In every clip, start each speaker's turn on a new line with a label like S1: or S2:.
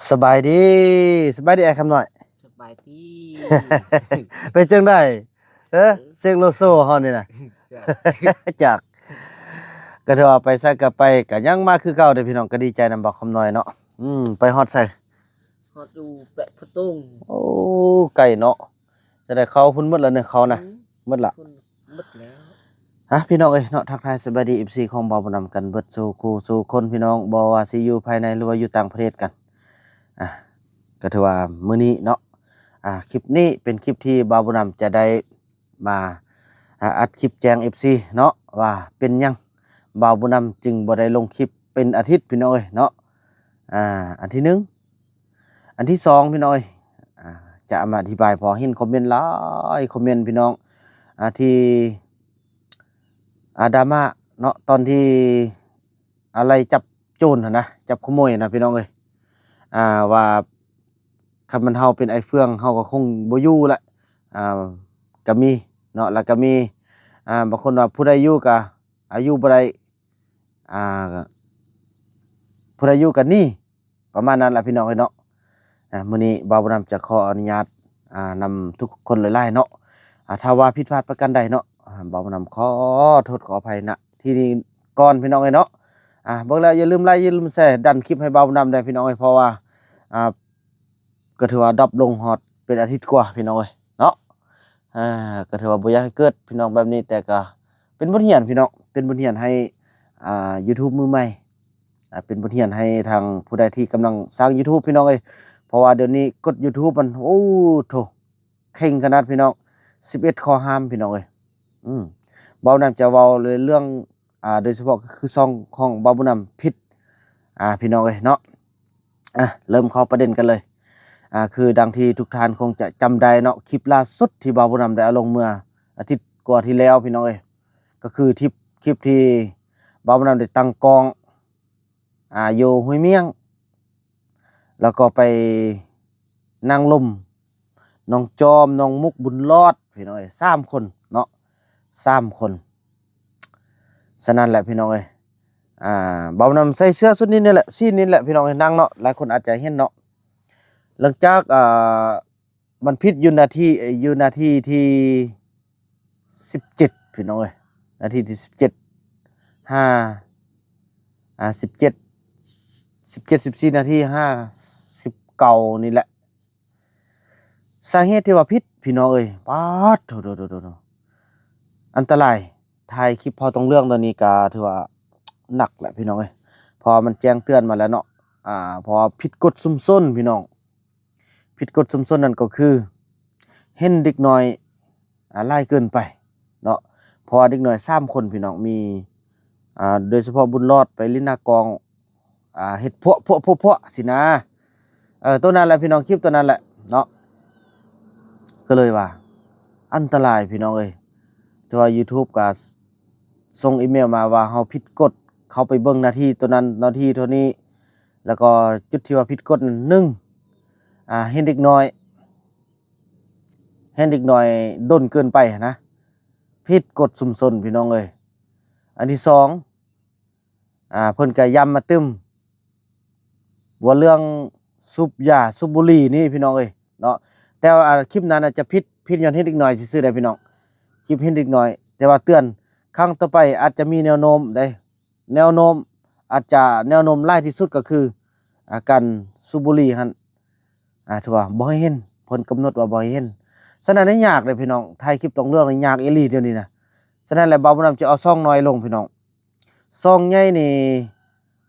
S1: สบายดีสบายดีไอ้คำหน่อย
S2: สบายดี
S1: เป็นจังได้เสียงโลโซเฮานี่น่ะ
S2: จ้ะ
S1: จากก็ถือว่าไปไสก็ไปก็ยังมาคือเก่าเด้อพี่น้องก็ดีใจนำบอกคำน้อยเนาะไปฮอดไส
S2: ฮอดดูแปะพะตุ้ง
S1: โอ้ไก่เนาะจะได้เข้าพุ่นหมดแล้วเนี่ยเขาน่ะหมดละ
S2: คุณหมดแล้ว
S1: พี่น้องเอ้ยเนาะทักทายสบายดี FC ของบ่าวบ่นำกันเบิดสู่คู่สู่คนพี่น้องบ่ว่าสิอยู่ภายในหรือว่าอยู่ต่างประเทศกันอ่ะก็ถือว่ามื้อนี้เนาะคลิปนี้เป็นคลิปที่บ่าวบ่นำจะได้มาอัดคลิปแจ้ง FC เนาะว่าเป็นหยังบ่าวบ่นำจึงบ่ได้ลงคลิปเป็นอาทิตย์พี่น้องเอ้ยเนาะอันที่หนึ่งอันที่สองพี่น้องเอ้ยจะมาอธิบายพอเห็นคอมเมนต์หลายคอมเมนต์พี่น้องที่ดราม่าเนาะตอนที่อะไรจับโจรนะจับขโมยนะพี่น้องเอ้ยว่าคันมันเฮาเป็นไอ้เฟืองเฮาก็คงบ่อยู่ละก็มีเนาะแล้วก็มีบางคนว่าผู้ใดอยู่ก็อายุบ่ได้อ่าผู้ใดอยู่ก็หนี้ประมาณนั้นล่ะพี่น้องเอ้ยเนาะมื้อนี้บ่าวบ่นำจะขออนุญาตนำทุกคนหลายๆเนาะถ้าว่าผิดพลาดประการใดเนาะบ่าวบ่นำขอโทษขออภัยณที่นี้ก่อนพี่น้องเอ้ยเนาะเบิ่งแล้วอย่าลืมไลค์อย่าลืมแชร์ดันคลิปให้บ่าวบ่นำได้พี่น้องเอ้ยเพราะว่าอ่าก็ถือว่าดร็อปลงฮอดเป็นอาทิตย์กว่าพี่น้องเอ้ยเนาะก็ถือว่าบ่อยากให้เกิดพี่น้องแบบนี้แต่ก็เป็นบทเรียนพี่น้องเป็นบทเรียนให้YouTube มือใหม่เป็นบทเรียนให้ทางผู้ใดที่กำลังสร้าง YouTube พี่น้องเอ้ยเพราะว่าเดี๋ยวนี้กด YouTube มันโอ้โธเคร่งขนาดพี่น้อง11ข้อห้ามพี่น้องเอ้ยเบานํจะเว้าเลยเรื่องโดยเฉพาะก็คือช่องของเบาบ่นำผิดพี่น้องเอ้ยเนาะเริ่มเข้าประเด็นกันเลยคือดังที่ทุกท่านคงจะจำได้เนาะคลิปล่าสุดที่เบาบ่นำได้เอาลงเมื่ออาทิตย์กว่าที่แล้วพี่น้องเอ้ยก็คือคลิปที่เบาบ่นำได้ตั้งกองอยู่ห้วยเมี่ยงแล้วก็ไปนั่งลมน้องจอมน้องมุกบุญรอดพี่น้องเอ้ย3คนเนาะ3คนฉะนั้นแหละพี่น้องเอ้ยเบานำใส่เสื้อชุดนี้นี่แหละสีนี้แหละพี่น้องเอ้ยนั่งเนาะหลายคนอาจจะเห็นเนาะหลังจากมันพิษอยู่นาทีที่17พี่น้องเอ้ยนาทีที่17 5 17 14นาที59นี่แหละสาเหตุที่ว่าพิษพี่น้องเอ้ยป๊าดโถๆอันตรายถ่ายคลิปพอตรงเรื่องตอนนี้ก็ถือว่าหนักแหละพี่น้องเอ้ยพอมันแจ้งเตือนมาแล้วเนาะพอผิดกฎซุ่มซ่นพี่น้องผิดกฎซุ่มซ่นนั่นก็คือเห็นเด็กน้อยหลายเกินไปเนาะเพราะว่าเด็กน้อย3คนพี่น้องมีโดยเฉพาะบุญรอดไปลิ้นหน้ากองเฮ็ดพวสินะตัวนั้นแหละพี่น้องคลิปตัวนั้นแหละเนาะก็เลยว่าอันตรายพี่น้องเอ้ยแต่ว่า YouTube ก็ส่งอีเมลมาว่าเฮาผิดกฎเข้าไปเบิ่งนาทีตัวนั้นนาทีเท่านี้แล้วก็จุดที่ว่าผิดกฎนั่นเห็นเด็กน้อยด้นเกินไปนะผิดกฎซุ่มซ่นพี่น้องเอ้ยอันที่2เพิ่นก็ย้ำมาตึมว่าเรื่องสูบยาสูบบุหรี่นี่พี่น้องเอ้ยเนาะแต่ว่าคลิปนั้นจะผิดย้อนเฮ็ดเด็กน้อยซื่อๆได้พี่น้องคลิปเฮ็ดเด็กน้อยแต่ว่าเตือนครั้งต่อไปอาจจะมีแนวโน้มได้แนวโน้มอาจจะแนวโน้มร้ายที่สุดก็คือการสูบบุหรี่หั่นถือว่าบ่ให้เห็นเพิ่นกำหนดว่าบ่ให้เห็นฉะนั้นยากเลยพี่น้องถ่ายคลิปต้องเรื่องนี่ยากอีหลีเดี๋ยวนี้นะฉะนั้นแหละบ่าวบ่นำจะเอาช่องน้อยลงพี่น้องช่องใหญ่นี่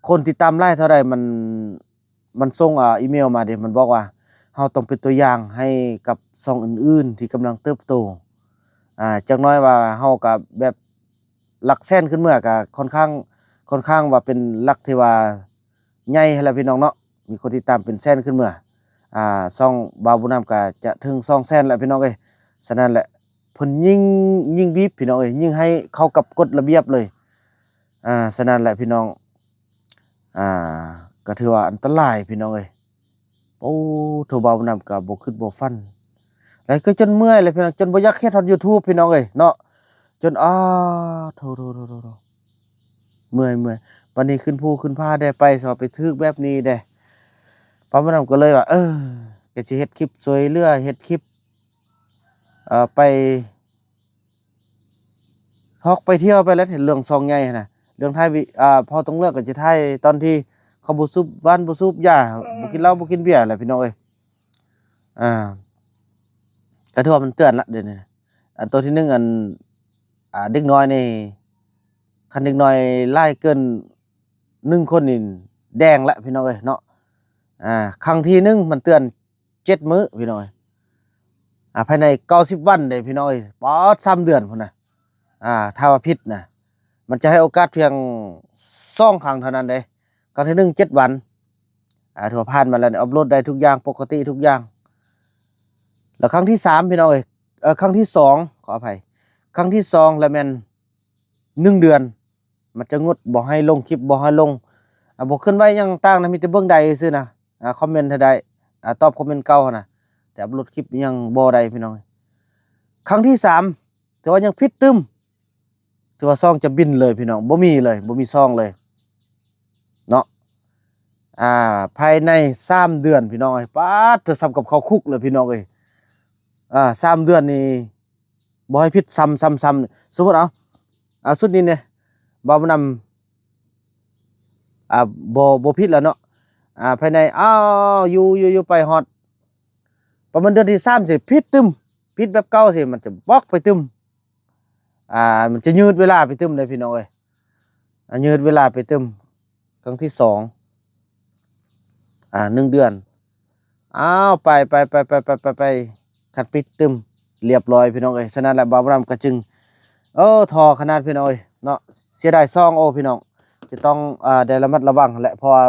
S1: คนติดตามหลายเท่าใดมันส่งอีเมลมาเด้มันบอกว่าเฮาต้องเป็นตัวอย่างให้กับช่องอื่นๆที่กำลังเติบโตจักหน่อยว่าเฮาก็แบบหลักแสนขึ้นเมื่อก็ค่อนข้างว่าเป็นหลักที่ว่าใหญ่แหละพี่น้องเนาะมีคนติดตามเป็นแสนขึ้นเมื่อช่องบ่าวบุญนำก็จะถึง200,000แล้วพี่น้องเอ้ยฉะนั้นแหละเพิ่นยิ่งบีบพี่น้องเอ้ยยิ่งให้เข้ากับกฎระเบียบเลยฉะนั้นแหละพี่น้องอ่าก็ถือว่าอันตรายพี่น้องเอ้ยโอ้โทบ่าวบุญนำก็บ่คิดบ่ฝันแล้วก็จนเมื่อยเลยพี่น้องจนบ่อยากเฮ็ดฮอด YouTube พี่น้องเอ้ยเนาะจนโถเมื่อยวันนี้ขึ้นภูขึ้นผาได้ไปสอบไปถึกแบบนี้ได้ ป้าบ่นำก็เลยว่าก็สิเฮ็ดคลิปช่วยเหลือเฮ็ดคลิปไปทอกไปเที่ยวไปแล้วเห็นเรื่องซองใหญ่หั่นน่ะเรื่องไทยพอต้องเลือกก็สิไทยตอนที่เขาบ่สูบว่านบ่สูบยาบ่กินเหล้าบ่กินเบียร์แหละพี่น้องเอ้ยอ่าก็ถือว่ามันเตือนละเดี๋ยวนี้อันตัวที่หนึ่งเด็กน้อยนี่คันเด็กน้อยหลายเกิน1คนนี่แดงละพี่น้องเอ้ยเนาะครั้งที่หนึ่งมันเตือน7มื้อพี่น้องเอ้ยภายใน90วันเด้พี่น้องเอ้ยป๊อด3เดือนพุ่นน่ะถ้าว่าผิดน่ะมันจะให้โอกาสเพียง2ครั้งเท่านั้นเด้ครั้งที่หนึ่ง7วันถือว่าผ่านมาแล้วอัปโหลดได้ทุกอย่างปกติทุกอย่างแล้วครั้งที่3พี่น้องเอ้ยครั้งที่2ขออภัยครั้งที่2แล้วแม่น1เดือนมันจะงดบ่ให้ลงคลิปบ่ให้ลงบ่ขึ้นไว้หยังต่างนะมีแต่เบิ่งใดซื่อนะคอมเมนต์เท่าใดตอบคอมเมนต์เก่าหั่นน่ะแต่อัปโหลดคลิปยังบ่ได้พี่น้องครั้งที่3ถือว่ายังผิดตึมถือว่าซองจะบินเลยพี่น้องบ่มีเลยบ่มีซองเลยเนาะภายใน3เดือนพี่น้องเอ้ยป๊าดเถือซ้ำกับเข้าคุกเลยพี่น้องเอ้ย3เดือนนี่บ่ให้ผิดซ้ำสมมุติสุดนี้เนี่ยบ่นำบ่ผิดแล้วเนาะภายในอยู่ไปฮอดประมาณเดือนที่3สิผิดตึมผิดแบบเก่าสิมันจะบล็อกไปตึมมันจะยืดเวลาไปตึมเลยพี่น้องเอ้ยยืดเวลาไปตึมครั้งที่2 1เดือนไปคัดปิดตึมเรียบร้อยพี่น้องเอ้ยฉะนั้นแหละบ่าวรำก็จึงทอขนาดพี่น้องเอ้ยเนาะเสียดายซองพี่น้องจะต้องได้ระมัดระวังแหละเพราะว่า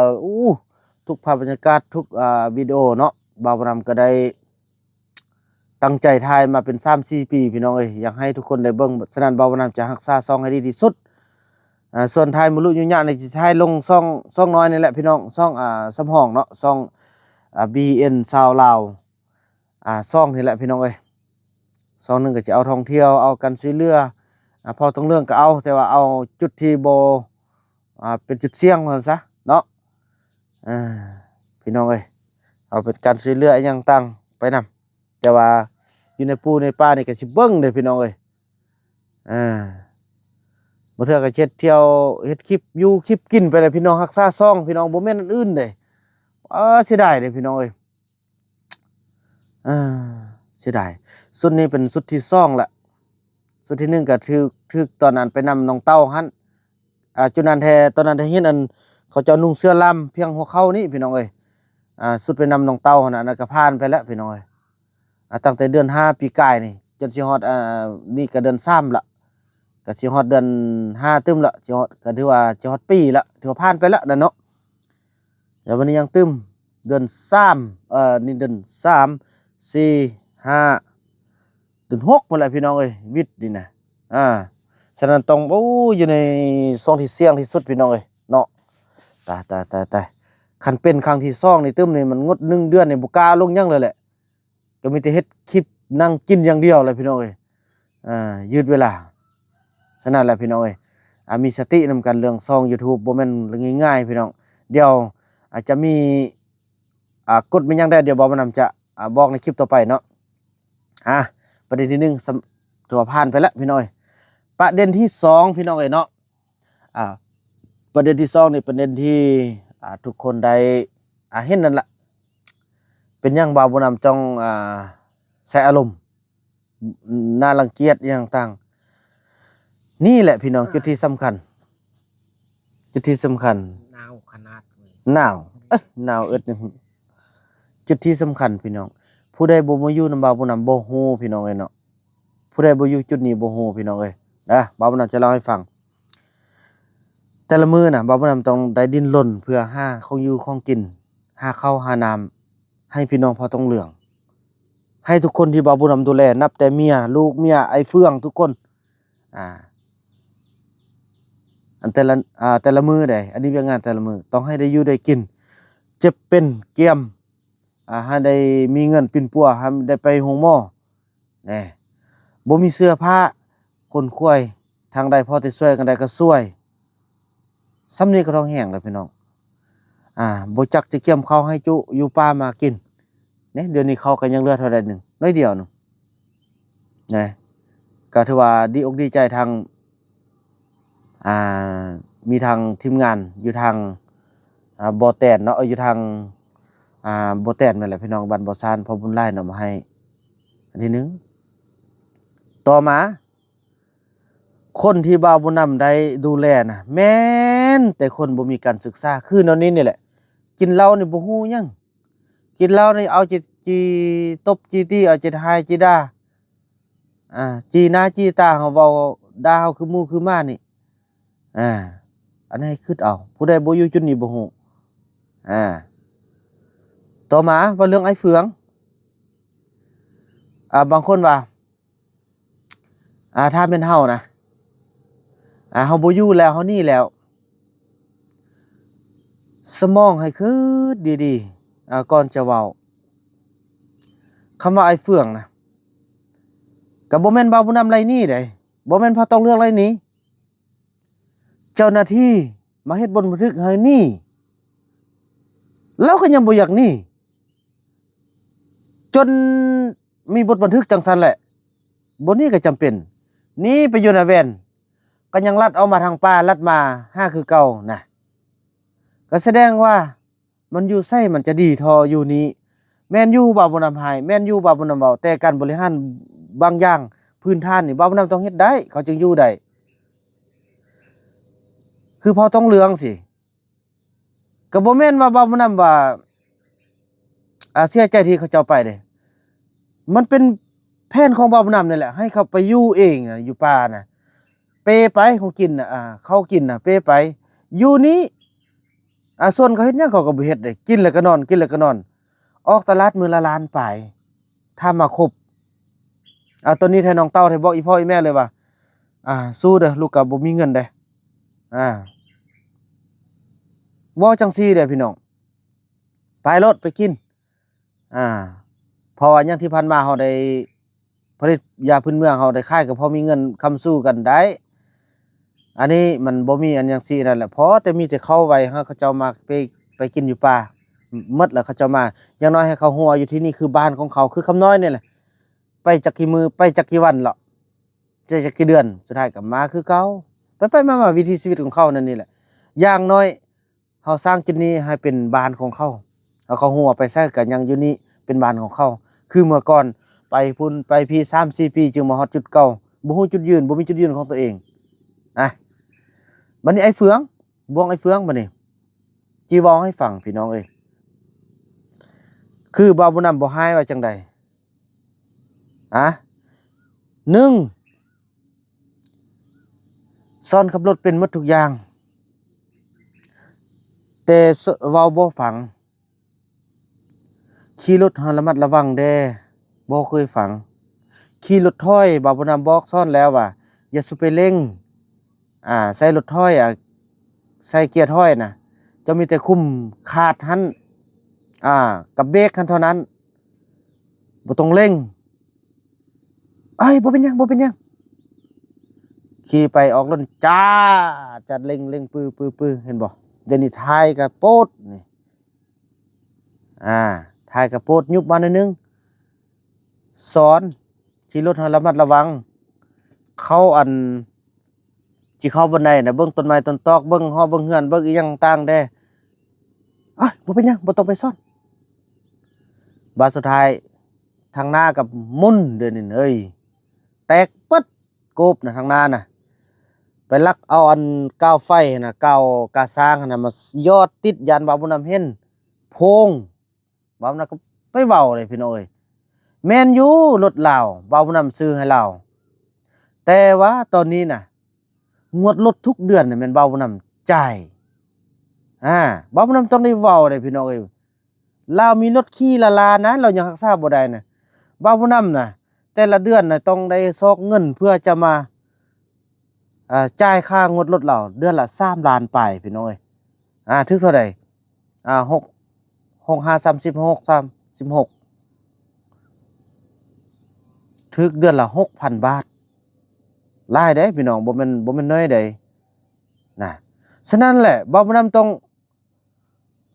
S1: ทุกภาพบรรยากาศทุกวิดีโอเนาะบ่าวรำก็ได้ตั้งใจถ่ายมาเป็น3-4 ปีพี่น้องเอ้ยอยากให้ทุกคนได้เบิ่งฉะนั้นบ่าวรำจะรักษาซองให้ดีที่สุดส่วนถ่ายมื้อลุยุ่งยากนี่สิถ่ายลงซ่องน้อยนี่แหละพี่น้องซ่องสำห้องเนาะซ่องBN ชาวลาวซ่องนี่แหละพี่น้องเอ้ยซ่องหนึงก็จะเอาท่องเที่ยวเอากันช่วยเหลือพอต้องเรื่องก็เอาแต่ว่าเอาจุดที่บ่เป็นจุดเสี่ยงว่าซะเนาะพี่น้องเอ้ยเอาเป็นการช่วยเหลืออิหยังต่างไปนำแต่ว่าอยู่ในปูในป่านี่ก็สิเบิ่งเด้อพี่น้องเอ้ยบ่เทื่อก็เฮ็ดเที่ยวเฮ็ดคลิปอยู่คลิปกินไปเลยพี่น้องรักษาซ่องพี่น้องบ่แม่นอันอื่นเด้เสียดายเด้พี่น้องเอ้ยเสียดายสุดนี้เป็นสุดที่2ละสุดที่1ก็ถึกตอนนั้นไปนำน้องเต้าหั่นจุดนั้นแท้ตอนนั้นได้เห็นเขาเจ้านุ่งเสื้อลำเพียงหัวเข่านี่พี่น้องเอ้ยสุดไปนำน้องเต้าหั่นน่ะอันนั้นก็ผ่านไปแล้วพี่น้องเอ้ยตั้งแต่เดือน5ปีกายนี่จนสิฮอดนี่ก็เดือน3ละก็สิฮอดเดือน5ตึมละสิฮอดก็ถือว่าสิฮอดปีละถือว่าผ่านไปแล้วนั่นเนาะเดี๋ยววันนี้ยังตึมเดือน3นี่เดือน3 4 5เดือน6พุ่นแหละพี่น้องเอ้ยวิทย์นี่นะฉะนั้นต้องอยู่ในช่วงที่เสี่ยงที่สุดพี่น้องเอ้ยเนาะตายคันเป็นครั้งที่2นี่ตึมนี่มันงด1เดือนนี่บ่กล้าลงหยังเลยแหละก็มีแต่เฮ็ดคลิปนั่งกินอย่างเดียวเลยพี่น้องเอ้ยยืดเวลาฉะนั้นแหละพี่น้องเอ้ยมีสตินำกันเรื่องช่อง YouTube บ่แม่นเรื่องง่ายๆพี่น้องเดี๋ยวอาจจะมีกฎมันยังได้เดี๋ยวบ่มานำจะบอกในคลิปต่อไปเนาะประเด็นที่1ถือว่าผ่านไปแล้วพี่น้องเอ้ยประเด็นที่2พี่น้องเอ้ยเนาะประเด็นที่2นี่ประเด็นที่ทุกคนได้เห็นนั่นล่ะเป็นหยังบ่าวบ่นำจ้องใส่อารมณ์น่ารังเกียจอย่างต่างนี่แหละพี่น้องจุดที่สำคัญ
S2: หนาวขนาดเลย
S1: หนาวหนาวอึดนี่จุดที่สำคัญพี่น้องผู้ใดบ่มาอยู่นำบ่าวบ่นำบ่ฮู้พี่น้องเอ้ยเนาะผู้ใดบ่อยู่จุดนี้บ่ฮู้พี่น้องเอ้ยบ่าวบ่นำจะเล่าให้ฟังแต่ละมื้อน่ะบ่าวบ่นำต้องได้ดิ้นรนเพื่อหาของอยู่ของกินหาข้าวหาน้ำให้พี่น้องพอต้องเหลืองให้ทุกคนที่บ่าวบ่นำดูแลนับแต่เมียลูกเมียไอ้เฟื่องทุกคนอันแต่ละมื้อได้อันนี้เวียกงานแต่ละมื้อต้องให้ได้อยู่ได้กินเจ็บเป็นเกียมให้ได้มีเงินปิ่นปัวให้ได้ไปโรงหมอแหน่บ่มีเสื้อผ้าคนควายทางใดพอจะช่วยกันได้ก็ช่วยซ้ำนี้ก็ต้องแห้งแล้วพี่น้อง บ่จักจะเกี่ยมข้าวให้จุอยู่ป่ามากินเนี่ยเดี๋ยวนี้เขาก็ยังเหลือเท่าใดหนึงน้อยเดียวหนึงนะก็ถือว่าดีอกดีใจทางอ่ามีทางทีมงานอยู่ทางบ่อแตนเนาะอยู่ทางบ่อแตนนั่นแหละพี่น้องบ้านบ่อซานพ่อบุญหลายเนาะมาให้อันที่หนึ่งต่อมาคนที่บ่าวบุญนำได้ดูแลน่ะแม่นแต่คนบ่มีการศึกษาคือแนวนี้นี่แหละกินเหล้านี่บ่ฮู้หยังกินเหล้านี่เอาจิจีตบจีตี้เอาจิหายจิด่าจีหน้าจีตาเฮาเว้าด่าเฮาคือหมู่คือม้านี่อ่าอันนี้ให้คิดเอาผู้ใดบ่อยู่จุดนี้บ่ฮู้ต่อมาว่าเรื่องไอ้เฟืองบางคนว่าถ้าเป็นเฮานะเฮาบ่อยู่แล้วเฮานี่แล้วสมองให้คิดดีๆก่อนจะเว้าคำว่าไอ้เฟืองนะก็บ่แม่นบ่าวผู้นำไรนี่เด้บ่แม่นเพราะต้องเลือกไรนี้เจ้าหน้าที่มาเฮ็ดบนบันทึกให้นี่แล้วก็ยังบ่อยากนี่จนมีบทบันทึกจังซั่นแหละบ่นี้ก็จำเป็นนี่ไปอยู่ในแว่นก็ยังลัดเอามาทางป่าลัดมาคือเก่านะก็แสดงว่ามันอยู่ไสมันจะดีทออยู่นี้แม่นอยู่บ่าวบ่นำหายแม่นอยู่บ่าวบ่นำเว้าแต่การบริหารบางอย่างพื้นฐานนี่บ่าวบ่นำต้องเฮ็ดได้เขาจึงอยู่ได้คือพอต้องเลืองสิก็บ่แม่นว่าบ่าวบ่นำว่าเสียใจที่เขาเจ้าไปเด้มันเป็นแผนของบ่าวบ่นำนี่แหละให้เขาไปอยู่เองอยู่ป่าน่ะเปไปของกินน่ะเขากินน่ะเปไปอยู่นี้ส่วนเขาเฮ็ดหยังเขาก็บ่เฮ็ดเด้กินแล้วก็นอนกินแล้วก็นอนออกตลาดมื้อละล้านปลายถ้ามาครบตอนนี้แท้น้องเต้าแท้บอกอีพ่ออีแม่เลยว่าสู้เด้อลูกก็บ่มีเงินเด้เว้าจังซี่เด้อพี่น้องไปรถไปกินเพราะว่าอย่างที่ผ่านมาเฮาได้ผลิตยาพื้นเมืองเฮาได้ขายก็พอมีเงินค้ำสู้กันได้อันนี้มันบ่มีอันจังซี่นั่นแหละพอแต่มีแต่เข้าไว้ให้เขาเจ้ามาไปกินอยู่ป่าหมดแล้วเขาเจ้ามาอย่างน้อยให้เขาฮู้ว่าอยู่ที่นี่คือบ้านของเขาคือคำน้อยนี่แหละไปจักกี่มื้อไปจักกี่วันเหรอจะจักกี่เดือนสุดท้ายก็มาคือเก่าไปๆมาๆวิถีชีวิตของเขานั่นนี่แหละอย่างน้อยเฮาสร้างจุดนี้ให้เป็นบ้านของเขาเอาเขาฮู้ว่าไปไสก็ยังอยู่นี่เป็นบ้านของเขาคือเมื่อก่อนไปพุ่นไปพี่3-4 ปีจึงมาฮอดจุดเก่าบ่ฮู้จุดยืนบ่มีจุดยืนของตัวเองบัดนี้ไอ้เฟืองบวงไอ้เฟืองบัดนี้จีเว้าให้ฟังพี่น้องเอ้ยคือบ่าวบ่นำบ่หายว่าจังใด1ซ่อนขับรถเป็นหมดทุกอย่างแต่เว้าบ่ฟังขี่รถให้ระมัดระวังแด่บ่เคยฟังขี่รถถ้อยบ่าวบ่นำบอกซ่อนแล้วว่าอย่าสุไปเร่งใส่รถถ้อยใส่เกียร์ถ้อยน่ะจะมีแต่คุมขาดหันกับเบรกคันเท่านั้นบ่ต้องเร่งบ่เป็นหยังบ่เป็นหยังขี่ไปออกรถจ้าจัดเร่งปื้อๆเห็นบ่เดี๋ยวนี้ท้ายก็โป๊ดนี่ท้ายก็โป๊ดยุบมาหน่อยนึงสอนขี่รถให้ระมัดระวังเข้าสิเข้าบันไดน่ะเบิ่งต้นไม้ต้นตอกเบิ่งฮอเบิ่งเฮือนเบิ่งอีหยังต่างแด่บ่เป็นหยังบ่ต้องไปซ่อนบาดสุดท้ายทางหน้ากับมุ่นเดี๋ยวนี้เอ้ยแตกปึ๊ดโกบน่ะทางหน้าน่ะไปลักเอากาวไฟน่ะกาวกาสร้างน่ะมายอดติดยันบ่าวบุญนำเห็นโพงบ่าวบุญนำก็ไปเว้าเลยพี่น้องเอ้ยแม่นอยู่รถลาวบ่าวบุญนำซื้อให้ลาวแต่ว่าตอนนี้น่ะงวดรถทุกเดือนน่ะแม่นบ่าวบุญนำจ่ายบ่าวบุญนำต้องได้เว้าเลยพี่น้องเอ้ยลาวมีรถขี่ละลานะเรายังรักษาบ่ได้น่ะบ่าวผู้นำน่ะแต่ละเดือนน่ะต้องได้ซอกเงินเพื่อจะมาจ่ายค่างวดรถเราเดือนละ3 ล้านปลายพี่น้องเอ้ยถึกเท่าใด6 5 36 36ถึกเดือนละ 6,000 บาทหลายเด้พี่น้องบ่แม่นน้อยใดนะฉะนั้นแหละบ่าวผู้นำต้อง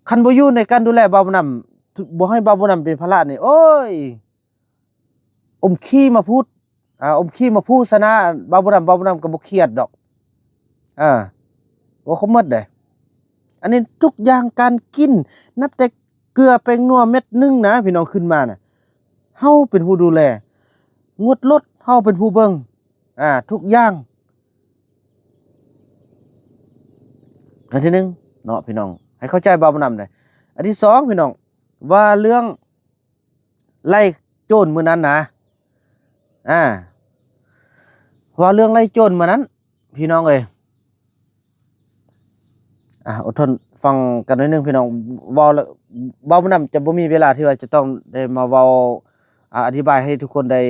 S1: คันบ่อยู่ในการดูแลบ่าวบุญนำบ่ให้บ่าวบุญนำเป็นภาระนี่โอ้ยอมขี้มาพูดอมขี้มาพูดซะนะบ่าวบุญนำก็บ่เครียดดอกว่าเขาหมดเด้อันนี้ทุกอย่างการกินนับแต่เกลือแป้งนัวเม็ดนึงนะพี่น้องขึ้นมาน่ะเฮาเป็นผู้ดูแลงดรถเฮาเป็นผู้เบิ่งทุกอย่างอันที่หนึ่งเนาะพี่น้องให้เข้าใจบ่าวบุญนำได้อันที่สองพี่น้องว่าเรื่องไล่โจรมื้อนั้นนะว่าเรื่องไล่โจรมื้อนั้นพี่น้องเอ้ยอดทนฟังกันหน่อยนึงพี่น้องเว้าแล้วบ่าวบุญนำจะบ่มีเวลาที่ว่าจะต้องได้มาเว้าอธิบายให้ทุกคนได้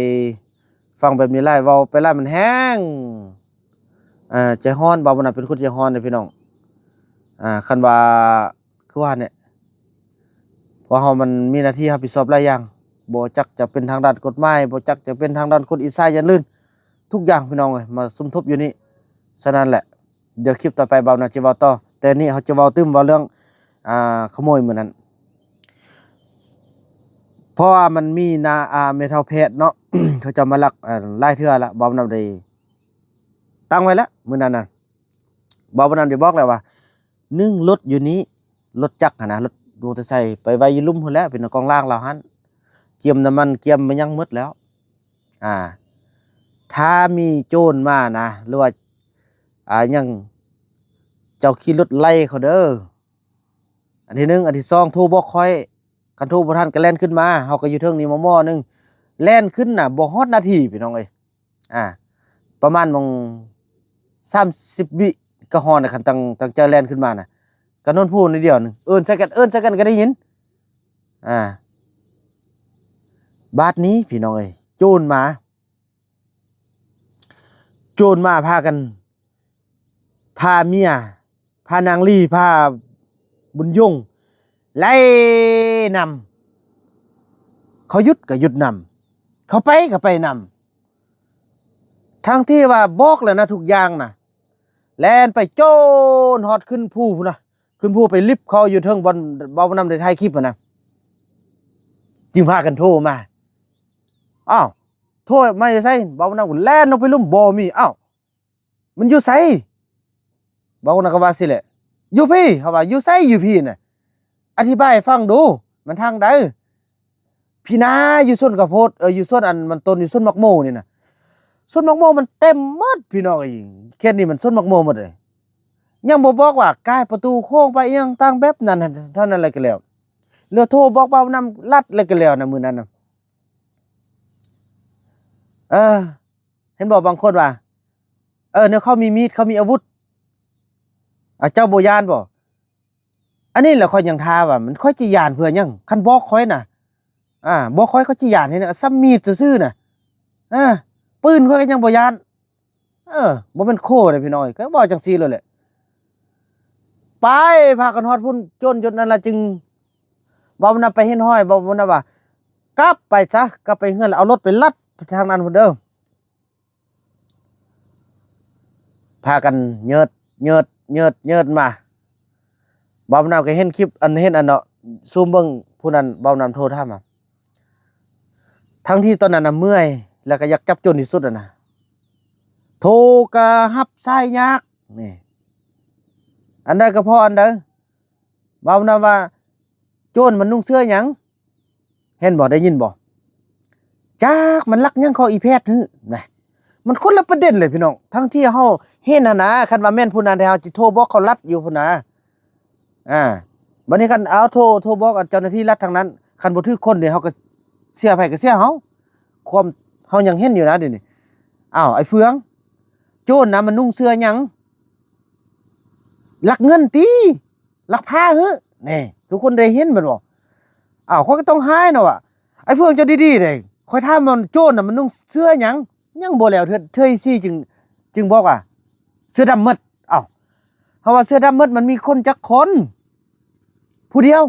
S1: ฟังแบบนี้ไล่เว้าไปไล่มันแห้งใจร้อนบ่าวบุญนำเป็นคนใจร้อนเด้อพี่น้องคันว่าคือว่าเนี่ยเพราะเฮามันมีหน้าที่รับผิดชอบหลายอย่างบ่จักจะเป็นทางด้านกฎหมายบ่จักจะเป็นทางด้านคนอีสานยันลื่นทุกอย่างพี่น้องเอ้ยมาสมทบอยู่นี่ฉะนั้นแหละเดี๋ยวคลิปต่อไปบ่าวน่าจะเว้าต่อแต่นี่เขาจะเว้าตึ้มเว้าเรื่องขโมยมื้อนั้นเพราะว่ามันมีเมทัลเพชรเนาะ เขาจะมาลักหลายเทื่อละบ่าวนำได้ตั้งไว้แล้วมื้อนั้นน่ะบ่าวนำได้บอกแล้วว่า1รถอยู่นี้รถจักรนะรถมอเตอร์ไซค์ไปไว้อยู่ลุ่มพุ่นแล้วเป็นกองล่างเราหั่นเกียมน้ำมันเกียมมันยังหมดแล้วถ้ามีโจรมานะหรือว่ายังเจ้าขี่รถไล่เขาเด้ออันที่1อันที่2โทรบอกค่อยคันโทรบ่ทันก็แล่นขึ้นมาเฮาก็อยู่เทิงนี้ม้อนึงแล่นขึ้นน่ะบ่ฮอดนาทีพี่น้องเอ้ยประมาณมง30 วิก็ฮอดน่ะคันตั้งใจแล่นขึ้นมาน่ะก็นนพูดนิดเดียวนึงเอิ้นใส่กันก็ได้ยินบาดนี้พี่น้องเอ้ยโจรมาพากันพาเมียพานางลี่พาบุญยงไล่นำเขาหยุดก็หยุดนำเขาไปก็ไปนำทั้งที่ว่าบอกแล้วนะทุกอย่างนะแล่นไปโจนฮอดขึ้นภูพุ่นนะขึ้นภูไปลิฟต์เขาอยู่เทิงบนบ่าวนำได้ถ่ายคลิปนะจึงพากันโทรมาโทรมาจะใส่บ่าวนำก็แล่นลงไปลุ่มบ่มีมันอยู่ไสบ่าวนำก็ว่าสิแหละอยู่พี่เขาว่าอยู่ไสอยู่พี่น่ะอธิบายให้ฟังดูมันทางใดพี่นาอยู่ส้นกระโพดอยู่ส้นอันมันต้นอยู่ส้นมักโมนี่น่ะส้นมักโมมันเต็มหมดพี่น้องแค่นี้มันส้นมักโมหมดเลยยังบ่บอกว่ากายประตูโค้งไปอีหยังต่างแบบนั้นเท่านั้นแหละก็แล้วเหลือโทรบอกเบานํลัดเลยก็แล้วนะมื้อนั้นน่ะเห็นบอกบางคนว่าเนี่ยเขามีมีดเขามีอาวุธเจ้าบ่ย่านบ่อันนี้แหละข้อยยังท้าว่ามันค่อยสิย่านเพื่อหยังคันบอกค่อยน่ะบอกค่อยเขาสิย่านให้น่ะซ้ำมีดซื่อๆน่ะปืนค่อยก็ยังบ่ย่านบ่แม่นโคเด้พี่น้อยก็บ่จังซี่เลยแหละไปพากันฮอดพุ่นจนนั่นล่ะจึงบ่าวน่ะไปเฮ็ดห้อยบ่าวน่ะว่ากลับไปซะกลับไปเฮือนแล้วเอารถไปลัดทางนั้นพุ่นเด้อพากันเยิดมาบ่าวนำก็เห็นคลิปเห็นเนาะซูมเบิ่งผู้นั้นบ่าวนำโทรถามทั้งที่ตอนนั้นน่ะเมื่อยแล้วก็อยากจับโจรที่สุดนะโทรก็รับสายยากนี่อันใดก็พออันใดบ่าวนำว่าโจรมันนุ่งเสื้อหยังเห็นบ่ได้ยินบ่จักมันลักหยังเขาอีแพทย์ฮึนะมันคนละประเด็นเลยพี่น้องทั้งที่เฮาเห็นน่ะนะคันว่าแม่นผู้นั้นแต่เฮาสิโทรบอกเขาลัดอยู่พุ่นนะบัดนี้คันเอาโทรบอกเจ้าหน้าที่รัฐทางนั้นคันบ่ถือคนนี่เฮาก็เสียไผก็เสียเฮาความเฮายังเห็นอยู่นะเดี๋ยวนี้ไอ้เฟืองโจรนะมันนุ่งเสื้อหยังลักเงินติลักผ้าฮึนี่ทุกคนได้เห็นมันบ่เขาก็ต้องหายเนาะว่ะไอ้เฟืองเจ้าดีๆเด้ค่อยถามมันโจรน่ะมันนุ่งเสื้อหยังยังบ่แล้วเทื่อซี่จึงบอกว่าเสื้อดำหมดเพราะว่าเสื้อดำหมดมันมีคนจักคนผู้เดียว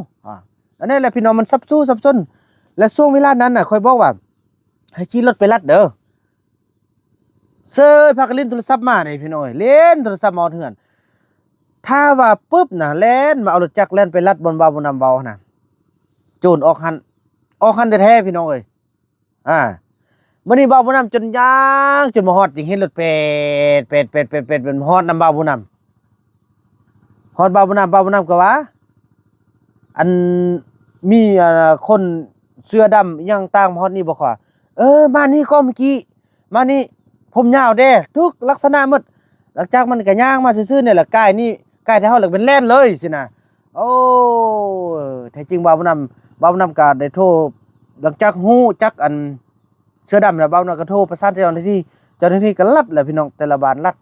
S1: อันนั้นแหละพี่น้องมันซับซ้อนและช่วงเวลานั้นน่ะค่อยบอกว่าให้ขี่รถไปลัดเด้อเซยพากันเล่นโทรศัพท์มานี่พี่น้อยเล่นโทรศัพท์มาเถื่อน ถ้าว่าปุ๊บน่ะแล่นมาเอารถจักรแล่นไปลัดบนเบาบนนำเบาน่ะโจรออกหันแท้ๆพี่น้องเอ้ยมื้อนี้เบาบ่นำจนย่างจนมาฮอดจึงเห็นรถเป็ดเป็นฮอดนำเบาบ่นำฮอดเบาบ่นำก็ว่าอันมีคนเสื้อดำอิหยังต่างมาฮอดนี่บ่ค่ะมานี่ก็เมื่อกี้มานี่ผมยาวเด้ทุกลักษณะหมดหลังจากมันก็ย่างมาซื่อๆเนี่ยแหละใกล้นี่ใกล้แท้เฮาแล้วเป็นแล่นเลยสินะโอ้แท้จริงเบาบ่นำก็ได้โทรหลังจากฮู้จักอันเสื้อดำแล้วเบาน่ะก็โทรประสานเจ้าหน้าที่ก็ลัดแหละพี่น้องแต่ละบานลัด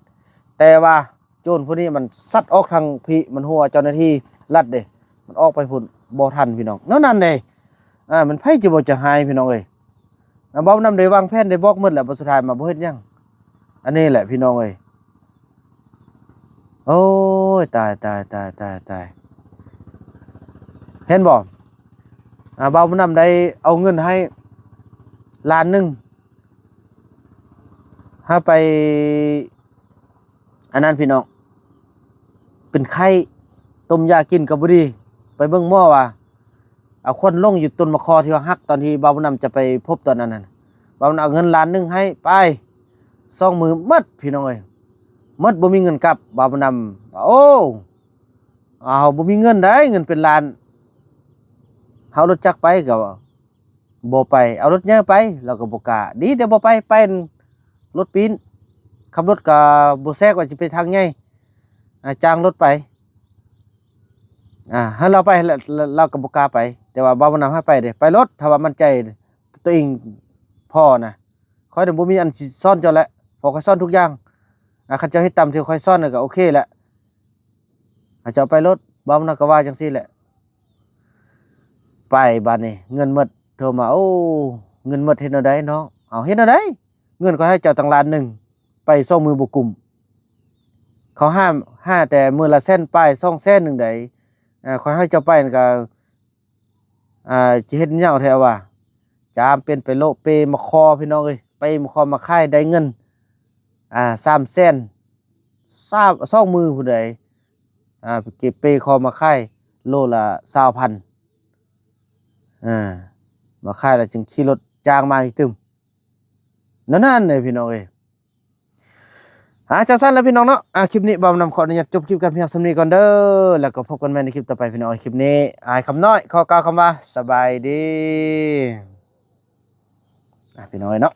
S1: แต่ว่าโจรผู้นี้มันซัดออกทางพี่มันหัวเจ้าหน้าที่ลัดเด้มันออกไปพุ่นบ่ทันพี่น้องนั่นเด้มันไผจะบ่จะหายพี่น้องเอ้ยเบานำได้วางแผนได้บอกหมดแล้วบ่สุดท้ายมาบ่เฮ็ดหยังอันนี้แหละพี่น้องเอ้ยโอ้ยตายเห็นบ่เบาบ่นำได้เอาเงินให้ล้านหนึงถ้าไปอันนั้นพี่น้องเป็นไข้ต้มยากินก็บ่ดีไปเบิ่งหมอว่าเอาคนลงอยู่ต้นมะคอที่ว่าหักตอนที่เบาบ่นำจะไปพบตอนนั้นน่ะเบาบ่นำเอาเงินล้านหนึงให้ไป2 มื้อหมดพี่น้องเอ้ยหมดบ่มีเงินกลับเบาบ่นำโอ้บ่มีเงินได้เงินเป็นล้านเฮารถจักรไปก็บ่ไปเอารถยางไปเราก็บ่กล้าดีแต่บ่ไปรถปีนขับรถก็บ่แซกว่าสิไปทางใหญ่จ้างรถไปให้เราไปเราก็บ่กล้าไปแต่ว่าบ่าวนำให้ไปเด้ไปรถถ้าว่ามั่นใจตัวเองพอนะค่อยบ่มีอันสิซ่อนเจ้าแหละพอค่อยซ่อนทุกอย่างคันเจ้าเฮ็ดตามที่ค่อยซ่อนก็โอเคแหละเจ้าไปรถบ่าวนำก็ว่าจังซี่แหละไปบัดนี้เงินหมดโทรมาโอ้เงินหมดเฮ็ดแนวใดน้องเอาเฮ็ดแนวใดเงินก็ให้เจ้าตั้งล้านหนึงไป2มือบ่กุมเขาห้ามแต่มื้อละแสนป้าย2แสนนึงได้ขอให้เจ้าไปนั่นก็สิเฮ็ดหยังแท้ว่าจามเป็นไปโลเปมาคอพี่น้องเอ้ยไปมาคอมาค่ายได้เงิน3แสน2มือผู้ใดไปเก็บเปคอมาค่ายโลละ20,000มาค่ายแล้วจึงขี่รถจ้างมาอีกตึมนั่นเลยพี่น้องเอ้ยจังซั่นแล้วพี่น้องเนาะคลิปนี้บ่าวนำขออนุญาตจบคลิปกันเพียงส่ำนี้ก่อนเด้อแล้วก็พบกันใหม่ในคลิปต่อไปพี่น้องคลิปนี้อายคำน้อยขอกล่าวคำว่าสบายดีพี่น้องเอ้ยเนาะ